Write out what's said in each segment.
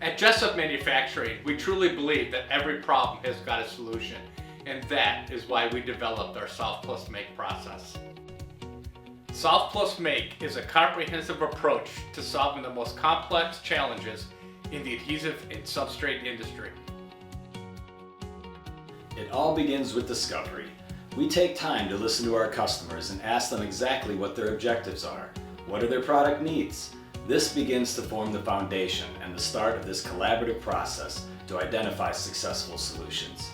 At Jessup Manufacturing, we truly believe that every problem has got a solution, and that is why we developed our Solve+Make process. Solve+Make is a comprehensive approach to solving the most complex challenges in the adhesive and substrate industry. It all begins with discovery. We take time to listen to our customers and ask them exactly what their objectives are. What are their product needs? This begins to form the foundation and the start of this collaborative process to identify successful solutions.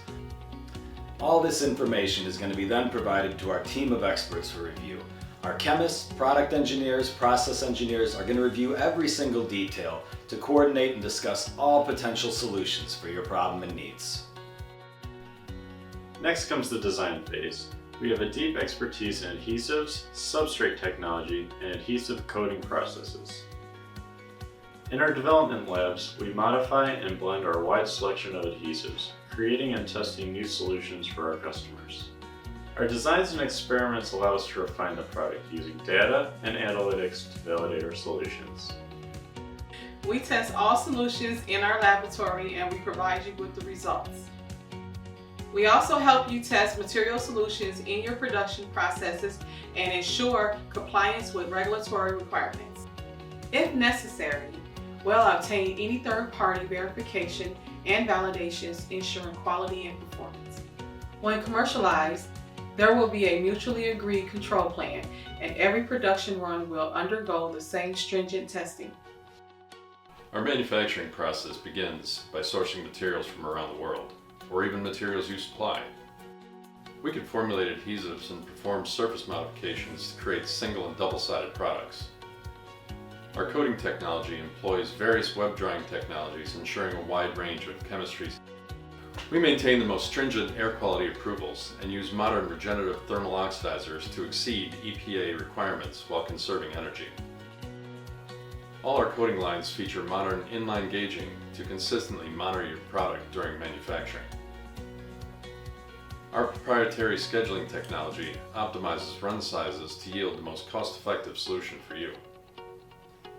All this information is going to be then provided to our team of experts for review. Our chemists, product engineers, process engineers are going to review every single detail to coordinate and discuss all potential solutions for your problem and needs. Next comes the design phase. We have a deep expertise in adhesives, substrate technology, and adhesive coating processes. In our development labs, we modify and blend our wide selection of adhesives, creating and testing new solutions for our customers. Our designs and experiments allow us to refine the product using data and analytics to validate our solutions. We test all solutions in our laboratory and we provide you with the results. We also help you test material solutions in your production processes and ensure compliance with regulatory requirements. If necessary, we'll obtain any third-party verification and validations ensuring quality and performance. When commercialized, there will be a mutually agreed control plan, and every production run will undergo the same stringent testing. Our manufacturing process begins by sourcing materials from around the world, or even materials you supply. We can formulate adhesives and perform surface modifications to create single and double-sided products. Our coating technology employs various web drying technologies, ensuring a wide range of chemistries. We maintain the most stringent air quality approvals and use modern regenerative thermal oxidizers to exceed EPA requirements while conserving energy. All our coating lines feature modern inline gauging to consistently monitor your product during manufacturing. Our proprietary scheduling technology optimizes run sizes to yield the most cost-effective solution for you.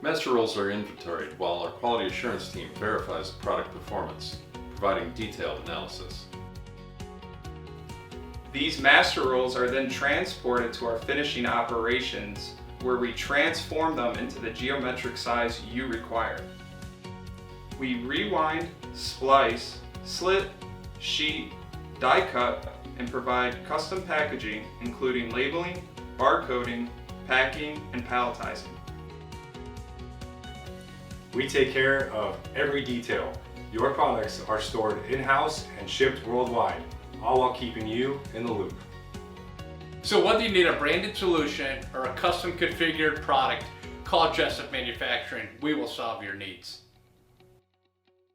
Master rolls are inventoried while our quality assurance team verifies the product performance, providing detailed analysis. These master rolls are then transported to our finishing operations, where we transform them into the geometric size you require. We rewind, splice, slit, sheet, die cut, and provide custom packaging including labeling, barcoding, packing, and palletizing. We take care of every detail. Your products are stored in-house and shipped worldwide, all while keeping you in the loop. So whether you need a branded solution or a custom configured product, call Jessup Manufacturing. We will solve your needs.